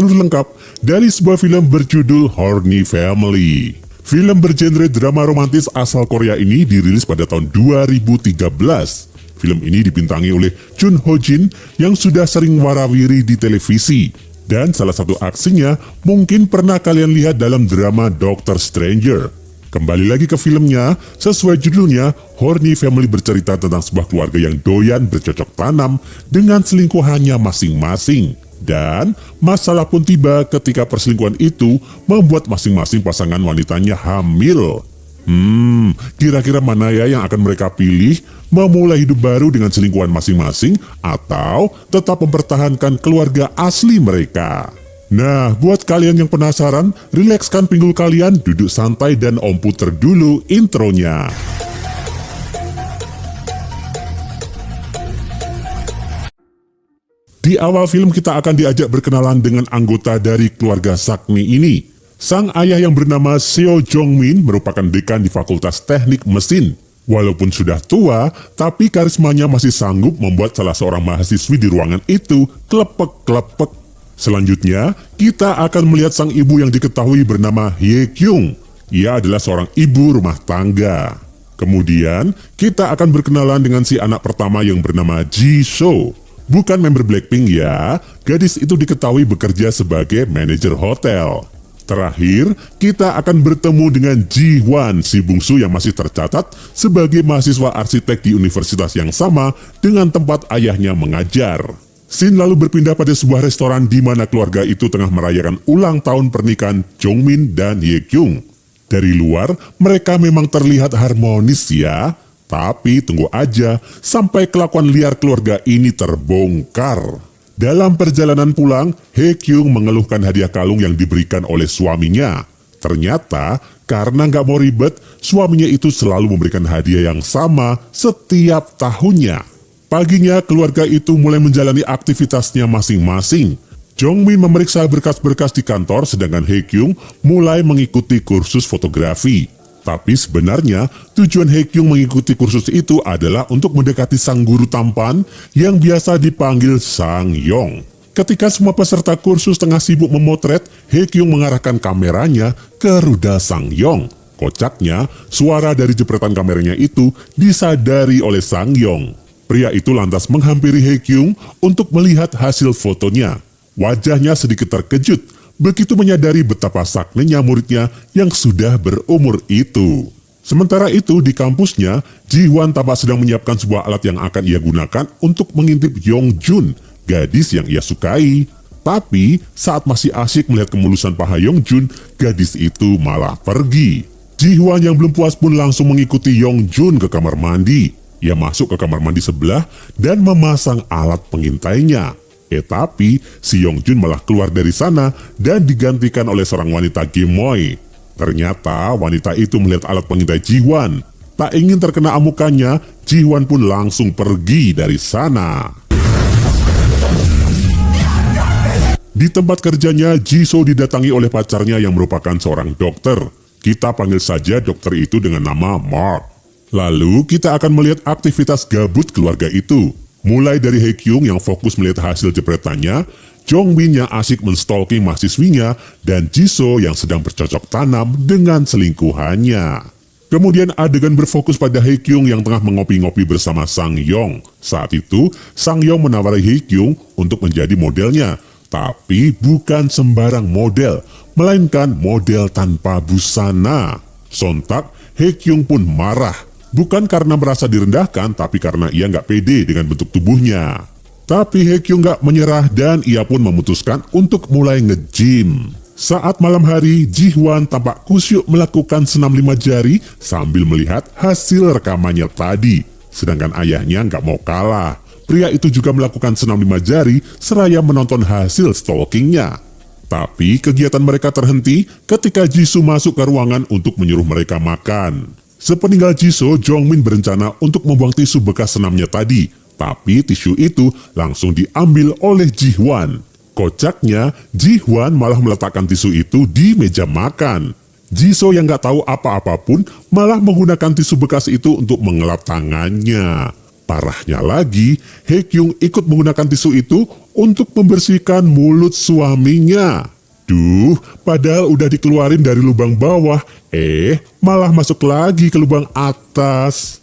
seluruh lengkap dari sebuah film berjudul Horny Family. Film bergenre drama romantis asal Korea ini dirilis pada tahun 2013. Film ini dibintangi oleh Jun Ho Jin yang sudah sering warawiri di televisi. Dan salah satu aksinya mungkin pernah kalian lihat dalam drama Doctor Stranger. Kembali lagi ke filmnya, sesuai judulnya, Horny Family bercerita tentang sebuah keluarga yang doyan bercocok tanam dengan selingkuhannya masing-masing. Dan masalah pun tiba ketika perselingkuhan itu membuat masing-masing pasangan wanitanya hamil. Kira-kira mana ya yang akan mereka pilih? Memulai hidup baru dengan selingkuhan masing-masing atau tetap mempertahankan keluarga asli mereka? Nah, buat kalian yang penasaran, rilekskan pinggul kalian, duduk santai dan Om puter dulu intronya. Di awal film kita akan diajak berkenalan dengan anggota dari keluarga Sakmi ini. Sang ayah yang bernama Seo Jong-min merupakan dekan di Fakultas Teknik Mesin. Walaupun sudah tua, tapi karismanya masih sanggup membuat salah seorang mahasiswi di ruangan itu klepek-klepek. Selanjutnya, kita akan melihat sang ibu yang diketahui bernama Hye Kyung. Ia adalah seorang ibu rumah tangga. Kemudian, kita akan berkenalan dengan si anak pertama yang bernama Jisoo. Bukan member Blackpink ya, gadis itu diketahui bekerja sebagai manajer hotel. Terakhir, kita akan bertemu dengan Ji-hwan, si bungsu yang masih tercatat sebagai mahasiswa arsitek di universitas yang sama dengan tempat ayahnya mengajar. Scene lalu berpindah pada sebuah restoran di mana keluarga itu tengah merayakan ulang tahun pernikahan Jongmin dan Hye Kyung. Dari luar, mereka memang terlihat harmonis ya. Tapi tunggu aja sampai kelakuan liar keluarga ini terbongkar. Dalam perjalanan pulang, Hye Kyung mengeluhkan hadiah kalung yang diberikan oleh suaminya. Ternyata, karena nggak mau ribet, suaminya itu selalu memberikan hadiah yang sama setiap tahunnya. Paginya, keluarga itu mulai menjalani aktivitasnya masing-masing. Jongmin memeriksa berkas-berkas di kantor, sedangkan Hye Kyung mulai mengikuti kursus fotografi. Tapi sebenarnya, tujuan Hye Kyung mengikuti kursus itu adalah untuk mendekati sang guru tampan yang biasa dipanggil Sang Yong. Ketika semua peserta kursus tengah sibuk memotret, Hye Kyung mengarahkan kameranya ke rudal Sang Yong. Kocaknya, suara dari jepretan kameranya itu disadari oleh Sang Yong. Pria itu lantas menghampiri Hye Kyung untuk melihat hasil fotonya. Wajahnya sedikit terkejut, begitu menyadari betapa saknenya muridnya yang sudah berumur itu. Sementara itu di kampusnya, Ji-hwan tampak sedang menyiapkan sebuah alat yang akan ia gunakan untuk mengintip Yong-jun, gadis yang ia sukai. Tapi saat masih asyik melihat kemulusan paha Yong-jun, gadis itu malah pergi. Ji-hwan yang belum puas pun langsung mengikuti Yong-jun ke kamar mandi. Ia masuk ke kamar mandi sebelah dan memasang alat pengintainya. Tapi si Yong-jun malah keluar dari sana dan digantikan oleh seorang wanita gemoy. Ternyata wanita itu melihat alat pengintai Ji-hwan. Tak ingin terkena amukannya, Ji-hwan pun langsung pergi dari sana. Di tempat kerjanya, Jisoo didatangi oleh pacarnya yang merupakan seorang dokter. Kita panggil saja dokter itu dengan nama Mark. Lalu kita akan melihat aktivitas gabut keluarga itu. Mulai dari Hye Kyung yang fokus melihat hasil jepretannya, Jongmin yang asik menstalking mahasiswinya, dan Jisoo yang sedang bercocok tanam dengan selingkuhannya. Kemudian adegan berfokus pada Hye Kyung yang tengah mengopi-ngopi bersama Sang Yong. Saat itu, Sang Yong menawari Hye Kyung untuk menjadi modelnya. Tapi bukan sembarang model, melainkan model tanpa busana. Sontak, Hye Kyung pun marah. Bukan karena merasa direndahkan, tapi karena ia nggak pede dengan bentuk tubuhnya. Tapi Hye Kyung nggak menyerah dan ia pun memutuskan untuk mulai nge-gym. Saat malam hari, Ji-hwan tampak kusyuk melakukan senam 5 jari sambil melihat hasil rekamannya tadi. Sedangkan ayahnya nggak mau kalah. Pria itu juga melakukan senam 5 jari seraya menonton hasil stalkingnya. Tapi kegiatan mereka terhenti ketika Jisoo masuk ke ruangan untuk menyuruh mereka makan. Sepeninggal Jisoo, Jongmin berencana untuk membuang tisu bekas senamnya tadi. Tapi tisu itu langsung diambil oleh Ji-hwan. Kocaknya, Ji-hwan malah meletakkan tisu itu di meja makan. Jisoo yang gak tahu apa-apa pun malah menggunakan tisu bekas itu untuk mengelap tangannya. Parahnya lagi, Haekyung ikut menggunakan tisu itu untuk membersihkan mulut suaminya. Duh, padahal udah dikeluarin dari lubang bawah, malah masuk lagi ke lubang atas.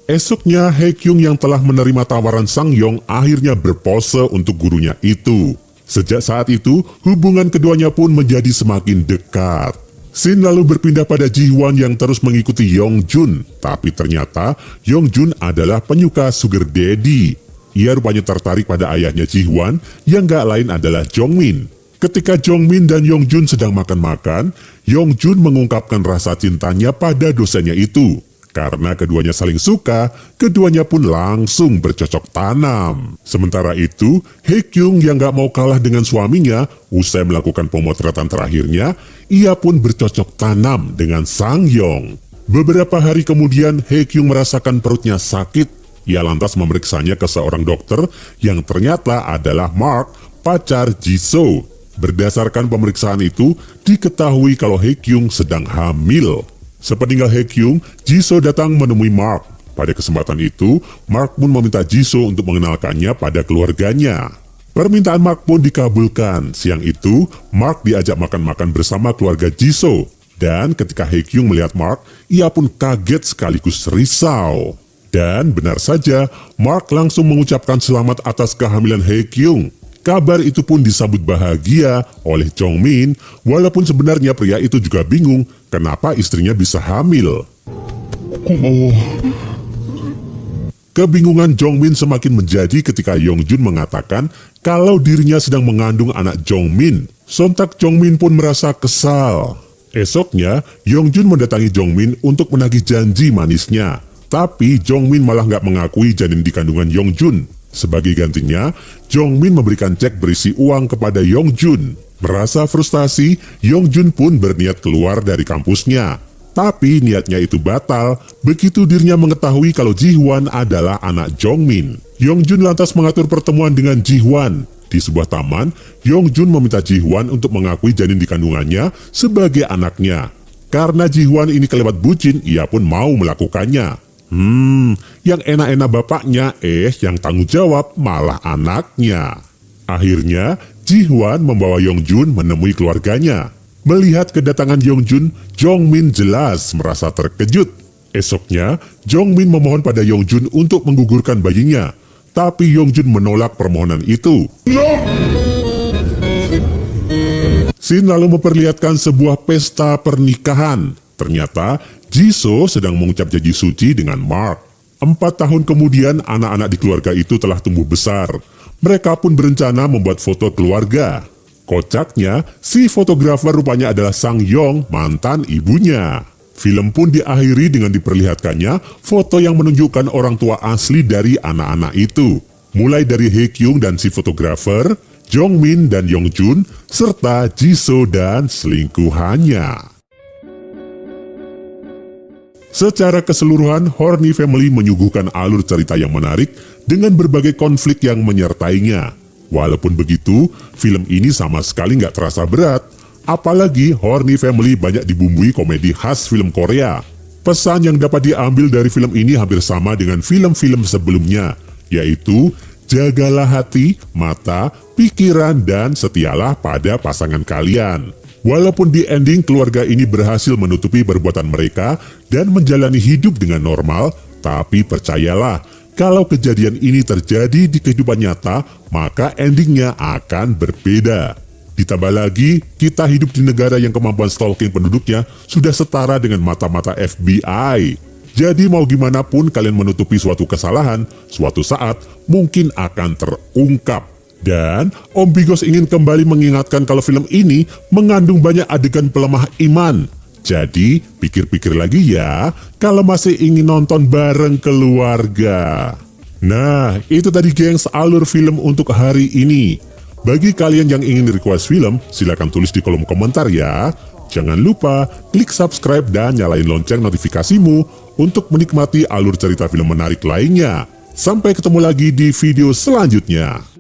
Esoknya, Haekyung yang telah menerima tawaran Sangyong akhirnya berpose untuk gurunya itu. Sejak saat itu, hubungan keduanya pun menjadi semakin dekat. Scene lalu berpindah pada Ji-hwan yang terus mengikuti Yong-jun. Tapi ternyata, Yong-jun adalah penyuka sugar daddy. Ia rupanya tertarik pada ayahnya Ji-hwan yang gak lain adalah Jongmin. Ketika Jongmin dan Yong-jun sedang makan-makan, Yong-jun mengungkapkan rasa cintanya pada dosennya itu. Karena keduanya saling suka, keduanya pun langsung bercocok tanam. Sementara itu, Haekyung yang gak mau kalah dengan suaminya, usai melakukan pemotretan terakhirnya, ia pun bercocok tanam dengan Sangyong. Beberapa hari kemudian, Haekyung merasakan perutnya sakit. Ia lantas memeriksanya ke seorang dokter yang ternyata adalah Mark, pacar Jisoo. Berdasarkan pemeriksaan itu, diketahui kalau Haekyung sedang hamil. Sepeninggal Haekyung, Jisoo datang menemui Mark. Pada kesempatan itu, Mark pun meminta Jisoo untuk mengenalkannya pada keluarganya. Permintaan Mark pun dikabulkan. Siang itu, Mark diajak makan-makan bersama keluarga Jisoo. Dan ketika Haekyung melihat Mark, ia pun kaget sekaligus risau. Dan benar saja, Mark langsung mengucapkan selamat atas kehamilan Haekyung. Kabar itu pun disambut bahagia oleh Jongmin, walaupun sebenarnya pria itu juga bingung kenapa istrinya bisa hamil. Kebingungan Jongmin semakin menjadi ketika Yongjun mengatakan kalau dirinya sedang mengandung anak Jongmin. Sontak Jongmin pun merasa kesal. Esoknya, Yongjun mendatangi Jongmin untuk menagih janji manisnya. Tapi Jongmin malah nggak mengakui janin di kandungan Yongjun. Sebagai gantinya, Jongmin memberikan cek berisi uang kepada Yongjun. Merasa frustasi, Yongjun pun berniat keluar dari kampusnya. Tapi niatnya itu batal begitu dirinya mengetahui kalau Ji-hwan adalah anak Jongmin. Yongjun lantas mengatur pertemuan dengan Ji-hwan. Di sebuah taman, Yongjun meminta Ji-hwan untuk mengakui janin di kandungannya sebagai anaknya. Karena Ji-hwan ini kelewat bucin, ia pun mau melakukannya. Yang enak-enak bapaknya, yang tanggung jawab malah anaknya. Akhirnya, Ji-hwan membawa Yongjun menemui keluarganya. Melihat kedatangan Yongjun, Jongmin jelas merasa terkejut. Esoknya, Jongmin memohon pada Yongjun untuk menggugurkan bayinya. Tapi Yongjun menolak permohonan itu. Scene lalu memperlihatkan sebuah pesta pernikahan. Ternyata, Jisoo sedang mengucap janji suci dengan Mark. 4 tahun kemudian, anak-anak di keluarga itu telah tumbuh besar. Mereka pun berencana membuat foto keluarga. Kocaknya, si fotografer rupanya adalah Sangyong, mantan ibunya. Film pun diakhiri dengan diperlihatkannya foto yang menunjukkan orang tua asli dari anak-anak itu. Mulai dari Haekyung dan si fotografer, Jongmin dan Yongjun, serta Jisoo dan selingkuhannya. Secara keseluruhan, Horny Family menyuguhkan alur cerita yang menarik dengan berbagai konflik yang menyertainya. Walaupun begitu, film ini sama sekali nggak terasa berat. Apalagi Horny Family banyak dibumbui komedi khas film Korea. Pesan yang dapat diambil dari film ini hampir sama dengan film-film sebelumnya, yaitu jagalah hati, mata, pikiran, dan setialah pada pasangan kalian. Walaupun di ending keluarga ini berhasil menutupi perbuatan mereka dan menjalani hidup dengan normal, tapi percayalah, kalau kejadian ini terjadi di kehidupan nyata, maka endingnya akan berbeda. Ditambah lagi, kita hidup di negara yang kemampuan stalking penduduknya sudah setara dengan mata-mata FBI. Jadi mau gimana pun kalian menutupi suatu kesalahan, suatu saat mungkin akan terungkap. Dan Om Bigos ingin kembali mengingatkan kalau film ini mengandung banyak adegan pelemah iman. Jadi pikir-pikir lagi ya kalau masih ingin nonton bareng keluarga. Nah, itu tadi gengs alur film untuk hari ini. Bagi kalian yang ingin request film, silahkan tulis di kolom komentar ya. Jangan lupa klik subscribe dan nyalain lonceng notifikasimu untuk menikmati alur cerita film menarik lainnya. Sampai ketemu lagi di video selanjutnya.